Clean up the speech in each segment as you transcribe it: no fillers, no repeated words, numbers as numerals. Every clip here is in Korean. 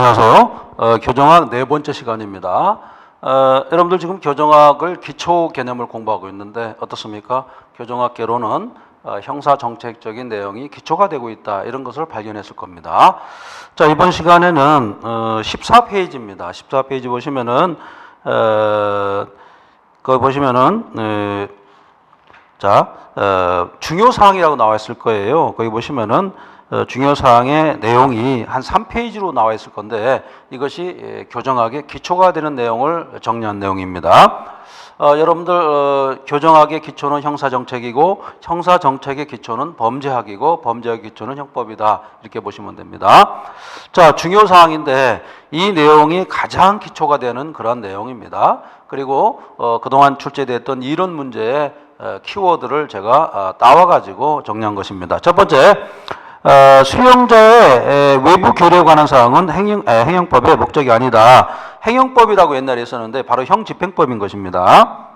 안녕하세요. 교정학 네 번째 시간입니다. 여러분들 지금 교정학을 기초 개념을 공부하고 있는데 어떻습니까? 교정학계로는 형사 정책적인 내용이 기초가 되고 있다, 이런 것을 발견했을 겁니다. 자, 이번 시간에는 14페이지입니다. 14페이지 보시면은 거기 보시면은 중요 사항이라고 나와 있을 거예요. 거기 보시면은 중요 사항의 내용이 한 3페이지로 나와 있을 건데 이것이 교정학의 기초가 되는 내용을 정리한 내용입니다. 여러분들 교정학의 기초는 형사정책이고 형사정책의 기초는 범죄학이고 범죄학의 기초는 형법이다, 이렇게 보시면 됩니다. 자, 중요 사항인데 이 내용이 가장 기초가 되는 그런 내용입니다. 그리고 그동안 출제됐던 이론 문제의 키워드를 제가 따와가지고 정리한 것입니다. 첫 번째, 수용자의 외부 교류에 관한 사항은 행형법의 목적이 아니다. 행형법이라고 옛날에 있었는데 바로 형집행법인 것입니다.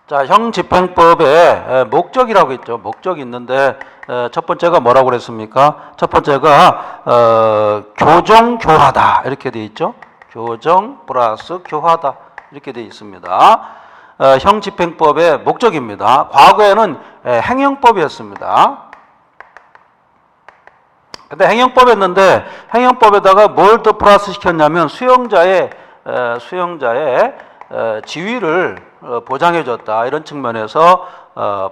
자, 형집행법의 목적이라고 있죠. 목적이 있는데 첫 번째가 뭐라고 그랬습니까? 첫 번째가 교정교화다, 이렇게 돼 있죠. 교정 플러스 교화다, 이렇게 돼 있습니다. 형집행법의 목적입니다. 과거에는 행형법이었습니다. 근데 행형법이었는데 행형법에다가 뭘 더 플러스 시켰냐면 수용자의 지위를 보장해줬다, 이런 측면에서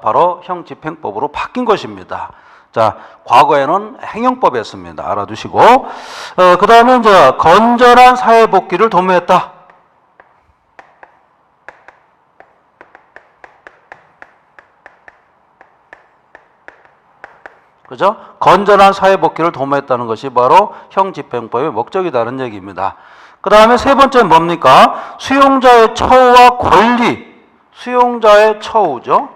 바로 형집행법으로 바뀐 것입니다. 자, 과거에는 행형법이었습니다. 알아두시고, 그 다음에 이제 건전한 사회복귀를 도모했다. 그죠? 건전한 사회복귀를 도모했다는 것이 바로 형집행법의 목적이라는 얘기입니다. 그 다음에 세 번째는 뭡니까? 수용자의 처우와 권리. 수용자의 처우죠.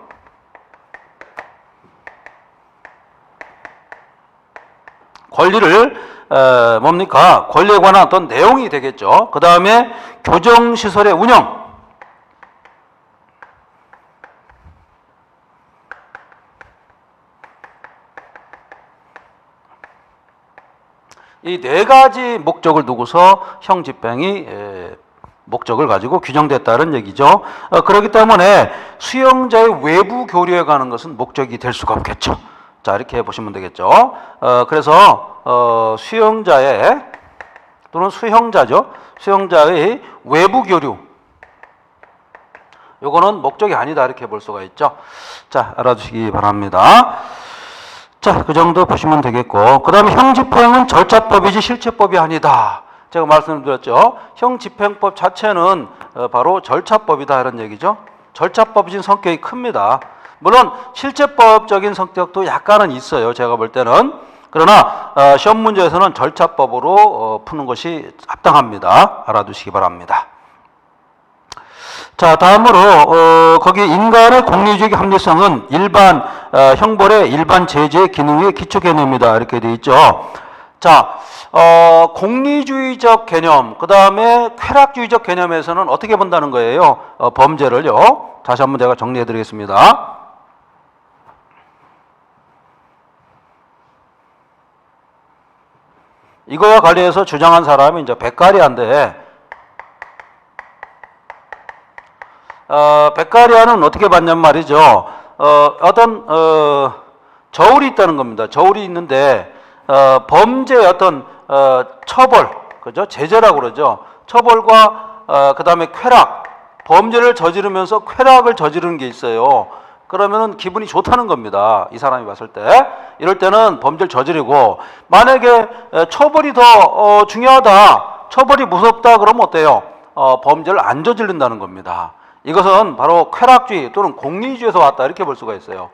권리를 뭡니까? 권리에 관한 어떤 내용이 되겠죠. 그 다음에 교정시설의 운영. 이 네 가지 목적을 두고서 형집행이 목적을 가지고 규정됐다는 얘기죠. 그렇기 때문에 수용자의 외부 교류에 관한 것은 목적이 될 수가 없겠죠. 자, 이렇게 보시면 되겠죠. 그래서 수용자의 또는 수용자죠. 수용자의 외부 교류, 요거는 목적이 아니다, 이렇게 볼 수가 있죠. 자, 알아두시기 바랍니다. 자, 그 정도 보시면 되겠고, 그 다음에 형집행은 절차법이지 실체법이 아니다. 제가 말씀드렸죠. 형집행법 자체는 바로 절차법이다, 이런 얘기죠. 절차법적인 성격이 큽니다. 물론 실체법적인 성격도 약간은 있어요, 제가 볼 때는. 그러나 시험 문제에서는 절차법으로 푸는 것이 합당합니다. 알아두시기 바랍니다. 자, 다음으로 거기 인간의 공리주의 합리성은 일반 형벌의 일반 제재의 기능의 기초 개념이다, 이렇게 되어 있죠. 자, 공리주의적 개념, 그 다음에 쾌락주의적 개념에서는 어떻게 본다는 거예요? 범죄를요. 다시 한번 제가 정리해 드리겠습니다. 이거와 관련해서 주장한 사람이 이제 백가리아인데, 백가리아는 어떻게 봤냔 말이죠. 어떤 저울이 있다는 겁니다. 저울이 있는데 범죄의 어떤 처벌, 그죠? 제재라고 그러죠. 처벌과 그 다음에 쾌락, 범죄를 저지르면서 쾌락을 저지르는 게 있어요. 그러면은 기분이 좋다는 겁니다. 이 사람이 봤을 때. 이럴 때는 범죄를 저지르고, 만약에 처벌이 더 중요하다, 처벌이 무섭다, 그러면 어때요? 범죄를 안 저지른다는 겁니다. 이것은 바로 쾌락주의 또는 공리주의에서 왔다, 이렇게 볼 수가 있어요.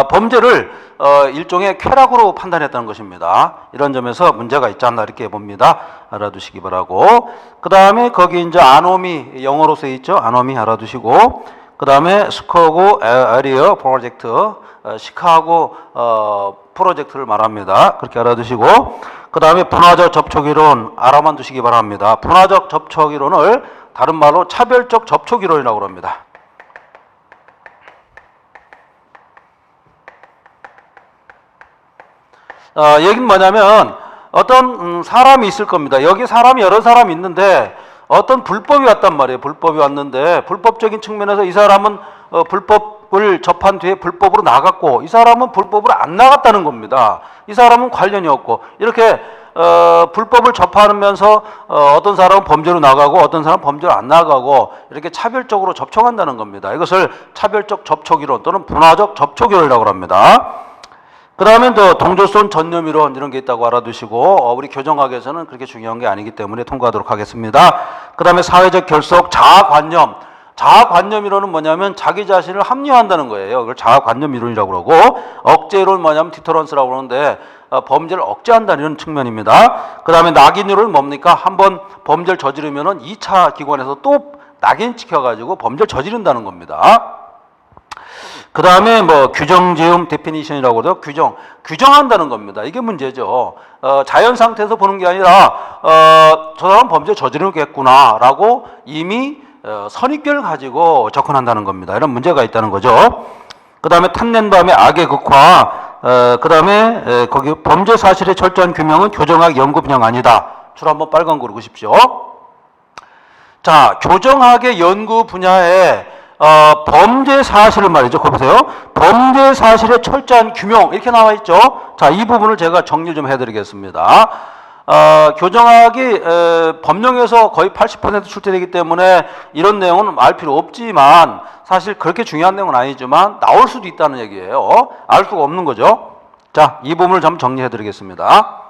범죄를 일종의 쾌락으로 판단했다는 것입니다. 이런 점에서 문제가 있지 않나, 이렇게 봅니다. 알아두시기 바라고. 그 다음에 거기 이제 아노미, 영어로 쓰여 있죠. 아노미 알아두시고, 그 다음에 스카고 에리어 프로젝트, 시카고 프로젝트를 말합니다. 그렇게 알아두시고, 그 다음에 분화적 접촉이론 알아만 두시기 바랍니다. 분화적 접촉이론을 다른 말로 차별적 접촉이론이라고 합니다. 얘기는 뭐냐면 어떤 사람이 있을 겁니다. 여기 사람이 여러 사람이 있는데 어떤 불법이 왔단 말이에요. 불법이 왔는데 불법적인 측면에서 이 사람은 불법을 접한 뒤에 불법으로 나갔고 이 사람은 불법으로 안 나갔다는 겁니다. 이 사람은 관련이 없고 이렇게 불법을 접하면서 어떤 사람은 범죄로 나가고 어떤 사람은 범죄로 안 나가고 이렇게 차별적으로 접촉한다는 겁니다. 이것을 차별적 접촉이론 또는 분화적 접촉이론이라고 합니다. 그 다음에 또 동조선 전념이론 이런 게 있다고 알아두시고 우리 교정학에서는 그렇게 중요한 게 아니기 때문에 통과하도록 하겠습니다. 그 다음에 사회적 결속, 자아관념. 자아관념이론은 뭐냐면 자기 자신을 합리화한다는 거예요. 이걸 자아관념이론이라고 그러고 억제이론은 뭐냐면 디터런스라고 그러는데 범죄를 억제한다는 이런 측면입니다. 그 다음에 낙인이론은 뭡니까? 한번 범죄를 저지르면은 2차 기관에서 또 낙인 찍혀가지고 범죄를 저지른다는 겁니다. 그 다음에 뭐 규정지음 데피니션이라고 그러죠. 규정한다는 겁니다. 이게 문제죠. 자연 상태에서 보는 게 아니라 저 사람 범죄 저지르겠구나 라고 이미 선입견을 가지고 접근한다는 겁니다. 이런 문제가 있다는 거죠. 그 다음에 탐낸 다음에 악의 극화, 그 다음에 거기 범죄 사실의 철저한 규명은 교정학 연구 분야가 아니다. 줄 한번 빨간 거 그으십시오. 자, 교정학의 연구 분야에 범죄 사실을 말이죠. 거기 보세요. 범죄 사실의 철저한 규명 이렇게 나와 있죠. 자, 이 부분을 제가 정리를 좀 해드리겠습니다. 교정학이 법령에서 거의 80% 출제되기 때문에 이런 내용은 알 필요 없지만 사실 그렇게 중요한 내용은 아니지만 나올 수도 있다는 얘기예요. 알 수가 없는 거죠. 자, 이 부분을 좀 정리해드리겠습니다.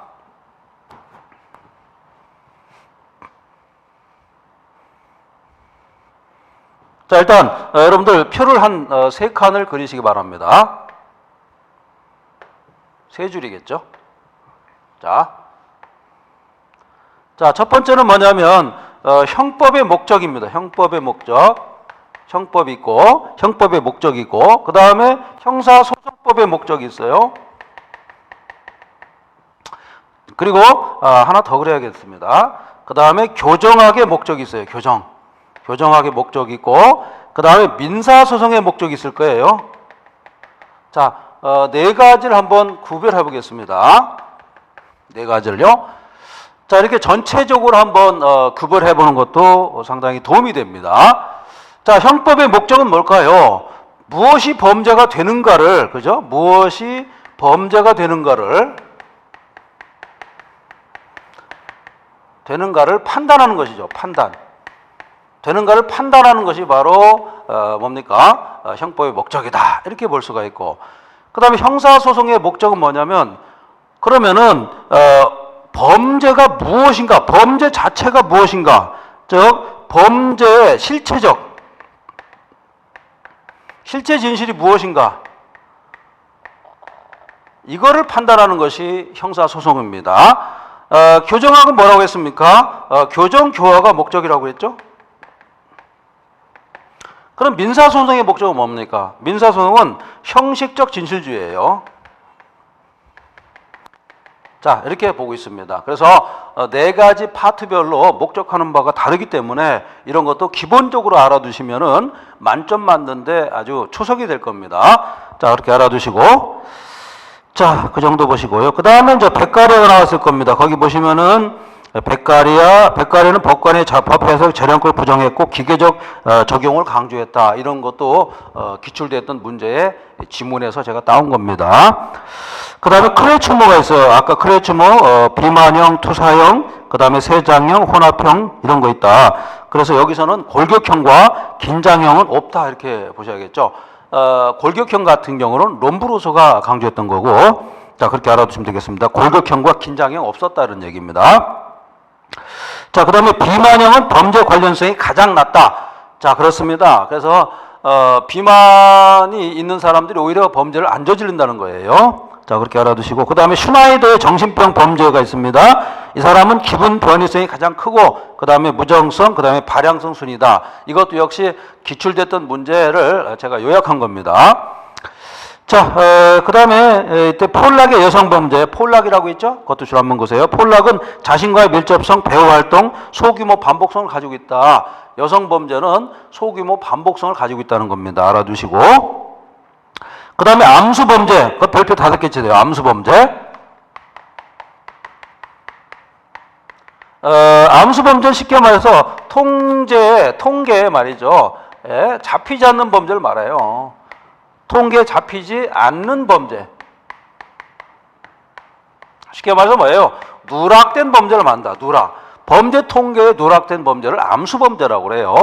자, 일단 여러분들 표를 한 3칸을 그리시기 바랍니다. 3줄이겠죠. 자, 첫 번째는 뭐냐면 형법의 목적입니다. 형법의 목적. 형법이 있고 형법의 목적이 있고 그 다음에 형사소송법의 목적이 있어요. 그리고 하나 더 그래야겠습니다. 그 다음에 교정학의 목적이 있어요. 교정학의 목적이 있고 그 다음에 민사소송의 목적이 있을 거예요. 자, 4가지를 한번 구별해 보겠습니다. 4가지를요. 자, 이렇게 전체적으로 한번 구별해 보는 것도 상당히 도움이 됩니다. 자, 형법의 목적은 뭘까요? 무엇이 범죄가 되는가를, 그죠? 무엇이 범죄가 되는가를 판단하는 것이죠. 되는가를 판단하는 것이 바로 뭡니까? 형법의 목적이다. 이렇게 볼 수가 있고, 그 다음에 형사소송의 목적은 뭐냐면 그러면은 범죄가 무엇인가, 범죄 자체가 무엇인가, 즉 범죄의 실체 진실이 무엇인가, 이거를 판단하는 것이 형사소송입니다. 교정학은 뭐라고 했습니까? 교정교화가 목적이라고 했죠? 그럼 민사소송의 목적은 뭡니까? 민사소송은 형식적 진실주의예요. 자, 이렇게 보고 있습니다. 그래서 4가지 파트별로 목적하는 바가 다르기 때문에 이런 것도 기본적으로 알아두시면은 만점 맞는데 아주 초석이 될 겁니다. 자, 그렇게 알아두시고, 자, 그 정도 보시고요. 그 다음에 이제 백가리가 나왔을 겁니다. 거기 보시면은 백가리는 법관의 법해석 재량권 부정했고 기계적 적용을 강조했다. 이런 것도 기출됐던 문제의 지문에서 제가 따온 겁니다. 그 다음에 크레츠모가 있어요. 아까 크레츠모 비만형, 투사형, 그 다음에 세장형, 혼합형 이런 거 있다. 그래서 여기서는 골격형과 긴장형은 없다 이렇게 보셔야겠죠. 골격형 같은 경우는 롬브로소가 강조했던 거고, 자, 그렇게 알아두시면 되겠습니다. 골격형과 긴장형 없었다는 얘기입니다. 자, 그 다음에 비만형은 범죄 관련성이 가장 낮다. 자, 그렇습니다. 그래서 비만이 있는 사람들이 오히려 범죄를 안 저지른다는 거예요. 자, 그렇게 알아두시고, 그 다음에 슈나이더의 정신병 범죄가 있습니다. 이 사람은 기분 변이성이 가장 크고, 그 다음에 무정성, 그 다음에 발양성 순이다. 이것도 역시 기출됐던 문제를 제가 요약한 겁니다. 자, 그 다음에 이때 폴락의 여성 범죄, 폴락이라고 있죠? 그것도 줄 한번 보세요. 폴락은 자신과의 밀접성, 배후 활동, 소규모 반복성을 가지고 있다. 여성 범죄는 소규모 반복성을 가지고 있다는 겁니다. 알아두시고. 그 다음에 암수 범죄, 그 별표 5개째 돼요. 암수 범죄. 암수 범죄는 쉽게 말해서 통계에 말이죠. 예, 잡히지 않는 범죄를 말해요. 통계에 잡히지 않는 범죄. 쉽게 말해서 뭐예요? 누락된 범죄를 말한다. 범죄 통계에 누락된 범죄를 암수 범죄라고 그래요.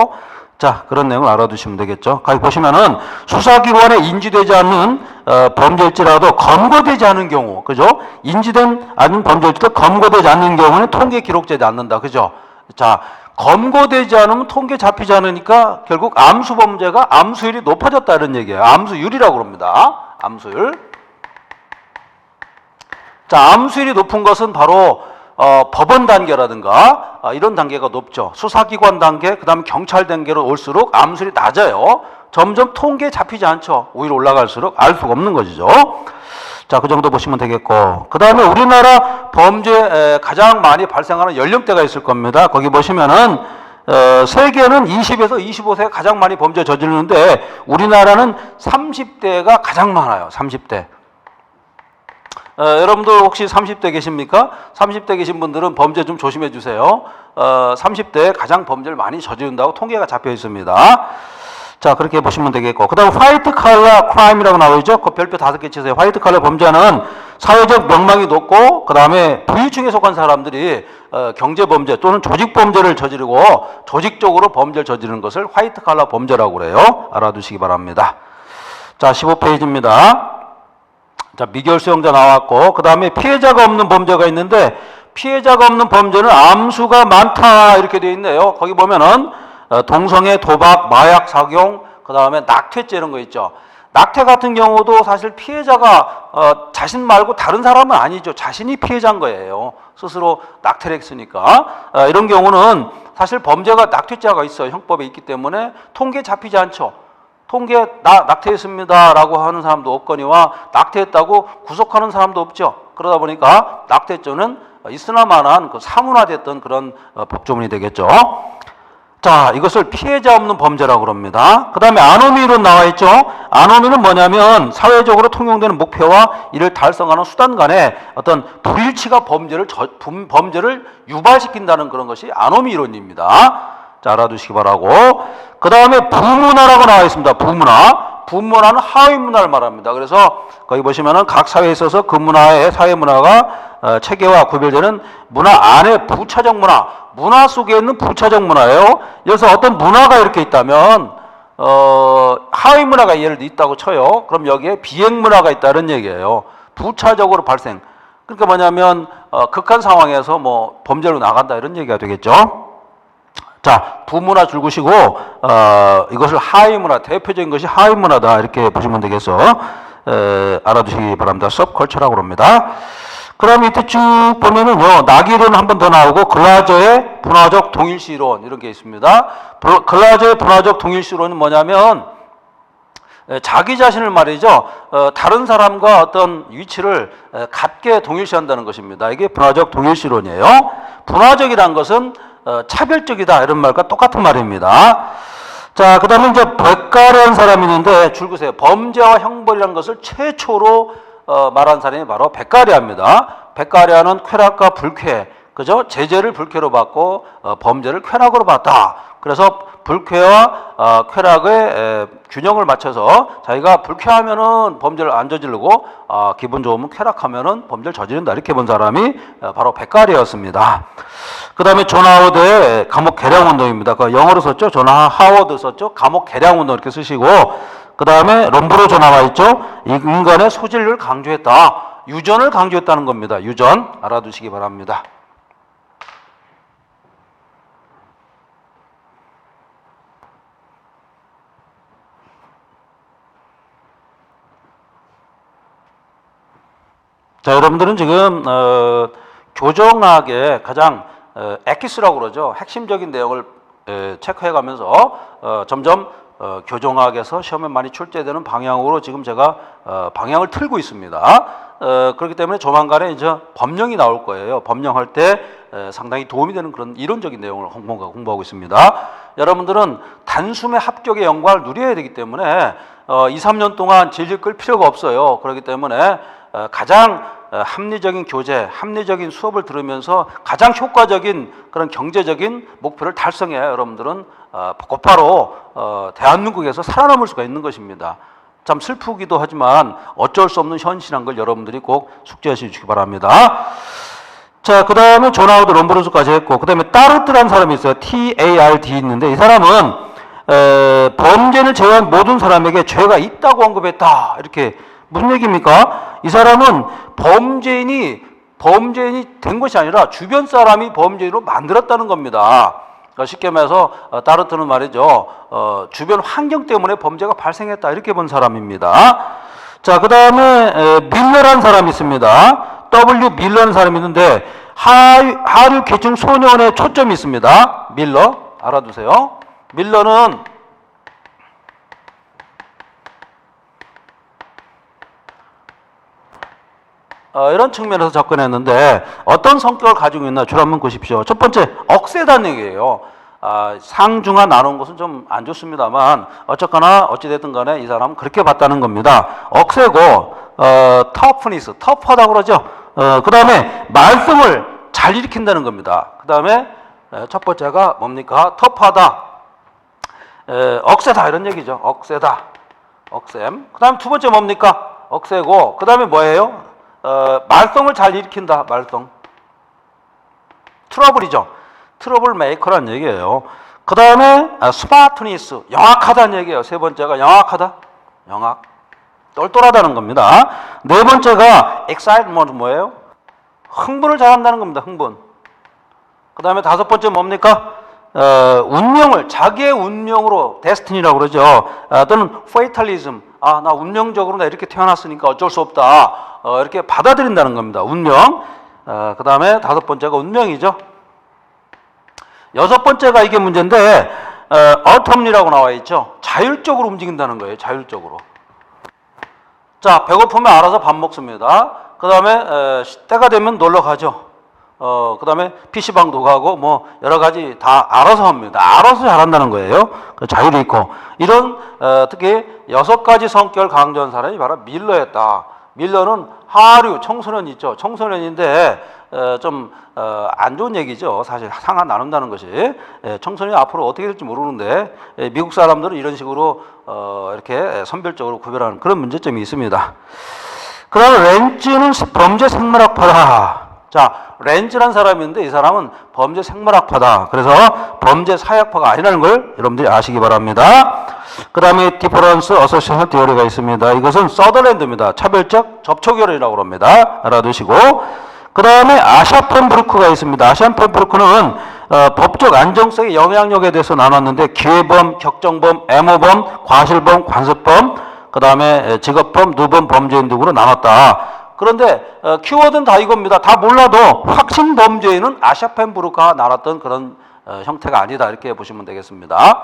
자, 그런 내용을 알아두시면 되겠죠. 거기 보시면은 수사기관에 인지되지 않는 범죄일지라도 검거되지 않은 경우, 그죠? 인지된 않은 범죄일지라도 검거되지 않는 경우는 통계에 기록되지 않는다, 그죠? 자, 검거되지 않으면 통계 잡히지 않으니까 결국 암수 범죄가 암수율이 높아졌다는 얘기예요. 암수율이라고 그럽니다. 암수율. 자, 암수율이 높은 것은 바로 법원 단계라든가 이런 단계가 높죠. 수사기관 단계, 그 다음에 경찰 단계로 올수록 암수율이 낮아요. 점점 통계에 잡히지 않죠. 오히려 올라갈수록 알 수가 없는 것이죠. 자, 그 정도 보시면 되겠고, 그 다음에 우리나라 범죄 가장 많이 발생하는 연령대가 있을 겁니다. 거기 보시면은 세계는 20에서 25세가 가장 많이 범죄 저지르는데 우리나라는 30대가 가장 많아요. 30대. 여러분들 혹시 30대 계십니까? 30대 계신 분들은 범죄 좀 조심해 주세요. 30대에 가장 범죄를 많이 저지른다고 통계가 잡혀 있습니다. 자, 그렇게 보시면 되겠고, 그 다음 화이트 칼라 크라임이라고 나오죠. 그 별표 5개 치세요. 화이트 칼라 범죄는 사회적 명망이 높고, 그 다음에 부유층에 속한 사람들이 경제 범죄 또는 조직 범죄를 저지르고 조직적으로 범죄를 저지르는 것을 화이트 칼라 범죄라고 그래요. 알아두시기 바랍니다. 자, 15페이지입니다. 자, 미결 수용자 나왔고, 그 다음에 피해자가 없는 범죄가 있는데, 피해자가 없는 범죄는 암수가 많다 이렇게 되어 있네요. 거기 보면은 동성애, 도박, 마약 사용, 그 다음에 낙태죄 이런 거 있죠. 낙태 같은 경우도 사실 피해자가 자신 말고 다른 사람은 아니죠. 자신이 피해자인 거예요. 스스로 낙태를 했으니까. 이런 경우는 사실 범죄가 낙태죄가 있어요. 형법에 있기 때문에 통계에 잡히지 않죠. 통계에 낙태했습니다 라고 하는 사람도 없거니와 낙태했다고 구속하는 사람도 없죠. 그러다 보니까 낙태죄는 있으나마나 그 사문화됐던 그런 법조문이 되겠죠. 자, 이것을 피해자 없는 범죄라고 그럽니다. 그 다음에 아노미론 나와 있죠. 아노미는 뭐냐면 사회적으로 통용되는 목표와 이를 달성하는 수단 간에 어떤 불일치가 범죄를 유발시킨다는 그런 것이 아노미론입니다. 자, 알아두시기 바라고. 그 다음에 부문화라고 나와 있습니다. 부문화는 하위 문화를 말합니다. 그래서 거기 보시면은 각 사회에 있어서 그 문화의 사회 문화가 체계와 구별되는 문화 안에 부차적 문화 속에 있는 부차적 문화예요. 그래서 어떤 문화가 이렇게 있다면 하위 문화가 예를 들어 있다고 쳐요. 그럼 여기에 비행 문화가 있다는 얘기예요. 부차적으로 발생. 그러니까 뭐냐면 극한 상황에서 뭐 범죄로 나간다 이런 얘기가 되겠죠. 자, 부문화 줄구시고 이것을 하위 문화, 대표적인 것이 하위 문화다 이렇게 보시면 되겠어. 알아두시기 바랍니다. 서브컬처라고 합니다. 그 다음에 밑에 쭉 보면은요, 낙이론 한 번 더 나오고 글라저의 분화적 동일시론 이런 게 있습니다. 글라저의 분화적 동일시론은 뭐냐면 자기 자신을 말이죠, 다른 사람과 어떤 위치를 같게 동일시한다는 것입니다. 이게 분화적 동일시론이에요. 분화적이란 것은 차별적이다 이런 말과 똑같은 말입니다. 자, 그 다음에 이제 백가리라는 사람이 있는데 줄구세요. 범죄와 형벌이라는 것을 최초로 말한 사람이 바로 백가리아입니다. 백가리아는 쾌락과 불쾌, 그죠? 제재를 불쾌로 받고 범죄를 쾌락으로 봤다. 그래서 불쾌와 쾌락의 균형을 맞춰서 자기가 불쾌하면은 범죄를 안 저지르고 기분 좋으면 쾌락하면은 범죄를 저지른다 이렇게 본 사람이 바로 백가리아였습니다. 그 다음에 존 하워드의 감옥 개량 운동입니다. 그 영어로 썼죠. 존 하워드 썼죠. 감옥 개량 운동 이렇게 쓰시고, 그 다음에 롬브로조 나와 있죠. 인간의 소질을 강조했다. 유전을 강조했다는 겁니다. 유전 알아두시기 바랍니다. 자, 여러분들은 지금 교정학의 가장 엑기스라고 그러죠. 핵심적인 내용을 체크해가면서 점점 교정학에서 시험에 많이 출제되는 방향으로 지금 제가 방향을 틀고 있습니다. 그렇기 때문에 조만간에 이제 법령이 나올 거예요. 법령할 때 상당히 도움이 되는 그런 이론적인 내용을 공부하고 있습니다. 여러분들은 단숨에 합격의 영광을 누려야 되기 때문에 2, 3년 동안 질질 끌 필요가 없어요. 그렇기 때문에 가장 합리적인 교재, 합리적인 수업을 들으면서 가장 효과적인 그런 경제적인 목표를 달성해야 여러분들은 곧바로 대한민국에서 살아남을 수가 있는 것입니다. 참 슬프기도 하지만 어쩔 수 없는 현실한 걸 여러분들이 꼭 숙지하시기 바랍니다. 자, 그 다음에 존 하워드 롬브로스까지 했고, 그 다음에 따르트라는 사람이 있어요. TARD 있는데, 이 사람은 범죄를 제외한 모든 사람에게 죄가 있다고 언급했다. 이렇게 무슨 얘기입니까? 이 사람은 범죄인이 된 것이 아니라 주변 사람이 범죄인으로 만들었다는 겁니다. 그러니까 쉽게 말해서 따르트는 말이죠. 주변 환경 때문에 범죄가 발생했다. 이렇게 본 사람입니다. 자, 그 다음에 밀러라는 사람이 있습니다. W 밀러라는 사람이 있는데 하류 계층 소년에 초점이 있습니다. 밀러 알아두세요. 밀러는 이런 측면에서 접근했는데 어떤 성격을 가지고 있나 줄 한번 보십시오. 첫 번째, 억세다는 얘기예요. 상중하 나눈 것은 좀 안 좋습니다만 어쨌거나 어찌됐든 간에 이 사람은 그렇게 봤다는 겁니다. 억세고 터프니스, 터프하다고 그러죠. 그 다음에 말썽을 잘 일으킨다는 겁니다. 그 다음에 첫 번째가 뭡니까? 터프하다, 억세다 이런 얘기죠. 억세다, 억셈. 그 다음에 두 번째 뭡니까? 억세고, 그 다음에 뭐예요? 말썽을 잘 일으킨다, 말썽. 트러블이죠. 트러블 메이커라는 얘기예요. 그 다음에 스마트니스, 영악하다는 얘기예요. 세 번째가 영악하다, 영악. 똘똘하다는 겁니다. 네 번째가 excitement 뭐예요? 흥분을 잘한다는 겁니다. 흥분. 그 다음에 다섯 번째 뭡니까? 운명을 자기의 운명으로 데스티니라고 그러죠. 또는 fatalism. 나 운명적으로 나 이렇게 태어났으니까 어쩔 수 없다. 이렇게 받아들인다는 겁니다. 운명. 그 다음에 다섯 번째가 운명이죠. 여섯 번째가 이게 문제인데 autonomy라고 나와 있죠. 자율적으로 움직인다는 거예요. 자율적으로. 자, 배고프면 알아서 밥 먹습니다. 그 다음에 때가 되면 놀러 가죠. 그 다음에 PC방도 가고 뭐 여러 가지 다 알아서 합니다. 알아서 잘한다는 거예요. 그 자율이 있고. 이런 특히 여섯 가지 성격을 강조한 사람이 바로 밀러였다. 밀러는 하류, 청소년 있죠. 청소년인데 좀 안 좋은 얘기죠. 사실 상한 나눈다는 것이. 청소년이 앞으로 어떻게 될지 모르는데 미국 사람들은 이런 식으로 이렇게 선별적으로 구별하는 그런 문제점이 있습니다. 그 다음에 렌즈는 범죄 생물학파다. 자, 렌즈라는 사람이 있는데 이 사람은 범죄 생물학파다. 그래서 범죄 사역파가 아니라는 걸 여러분들이 아시기 바랍니다. 그 다음에 디퍼런스 어소시에이션 디어리가 있습니다. 이것은 서더랜드입니다. 차별적 접촉이론이라고 합니다. 알아두시고. 그 다음에 아샤펜브루크가 있습니다. 아샤펜브루크는 법적 안정성의 영향력에 대해서 나눴는데 기회범, 격정범, 애모범, 과실범, 관습범, 그 다음에 직업범, 누범, 범죄인 등으로 나눴다. 그런데 키워드는 다 이겁니다. 다 몰라도 확신 범죄인은 아샤펜브루크가 나눴던 그런 형태가 아니다. 이렇게 보시면 되겠습니다.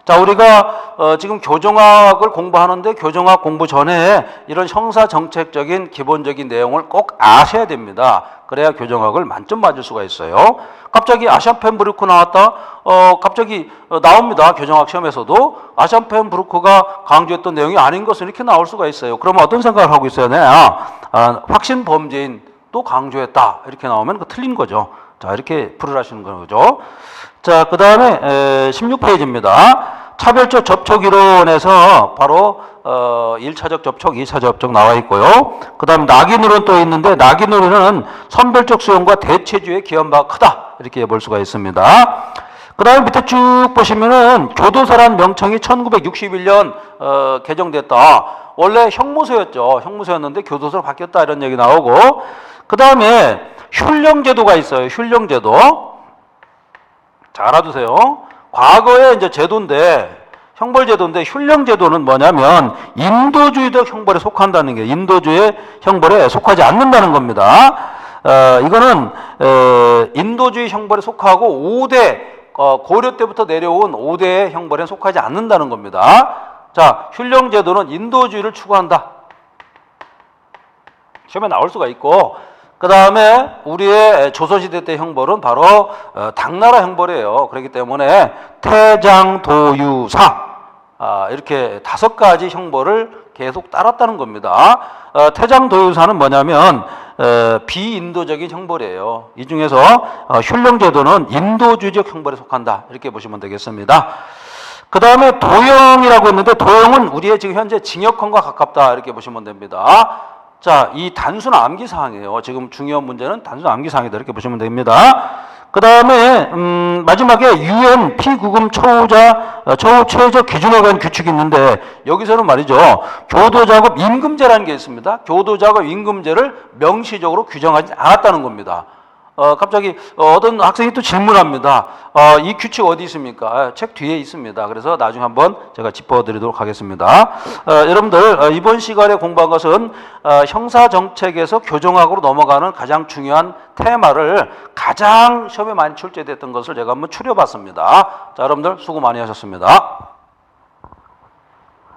자, 우리가 지금 교정학을 공부하는데 교정학 공부 전에 이런 형사정책적인 기본적인 내용을 꼭 아셔야 됩니다. 그래야 교정학을 만점 맞을 수가 있어요. 갑자기 아샤펜브루크 나왔다? 갑자기 나옵니다. 교정학 시험에서도 아샤펜브루크가 강조했던 내용이 아닌 것은 이렇게 나올 수가 있어요. 그러면 어떤 생각을 하고 있어야 되냐? 확신 범죄인 또 강조했다. 이렇게 나오면 그 틀린 거죠. 자, 이렇게 풀을 하시는 거죠. 자, 그 다음에 16페이지입니다. 차별적 접촉 이론에서 바로 1차적 접촉, 2차 접촉 나와 있고요. 그 다음 낙인으로는 또 있는데 낙인으로는 선별적 수용과 대체주의 기여한 바가 크다. 이렇게 볼 수가 있습니다. 그 다음에 밑에 쭉 보시면은 교도소라는 명칭이 1961년 개정됐다. 원래 형무소였죠. 형무소였는데 교도소로 바뀌었다. 이런 얘기 나오고, 그 다음에 훈령제도가 있어요. 훈령제도. 잘 알아두세요. 과거에 이제 제도인데, 형벌제도인데, 훈령제도는 뭐냐면, 인도주의적 형벌에 속한다는 게, 인도주의 형벌에 속하지 않는다는 겁니다. 이거는, 인도주의 형벌에 속하고 5대, 고려 때부터 내려온 5대의 형벌에 속하지 않는다는 겁니다. 자, 훈령제도는 인도주의를 추구한다. 시험에 나올 수가 있고, 그 다음에 우리의 조선시대 때 형벌은 바로 당나라 형벌이에요. 그렇기 때문에 태장도유사, 이렇게 5가지 형벌을 계속 따랐다는 겁니다. 퇴장 도유사는 뭐냐면 비인도적인 형벌이에요. 이 중에서 슐령제도는 인도주의적 형벌에 속한다. 이렇게 보시면 되겠습니다. 그 다음에 도형이라고 했는데 도형은 우리의 지금 현재 징역형과 가깝다. 이렇게 보시면 됩니다. 자, 이 단순 암기사항이에요. 지금 중요한 문제는 단순 암기사항이다. 이렇게 보시면 됩니다. 그 다음에 마지막에 UN 피구금 처우 최저 기준에 관한 규칙이 있는데 여기서는 말이죠. 교도작업 임금제라는 게 있습니다. 교도작업 임금제를 명시적으로 규정하지 않았다는 겁니다. 갑자기 어떤 학생이 또 질문합니다. 이 규칙 어디 있습니까? 책 뒤에 있습니다. 그래서 나중에 한번 제가 짚어드리도록 하겠습니다. 여러분들 이번 시간에 공부한 것은 형사정책에서 교정학으로 넘어가는 가장 중요한 테마를 가장 시험에 많이 출제됐던 것을 제가 한번 추려봤습니다. 자, 여러분들 수고 많이 하셨습니다.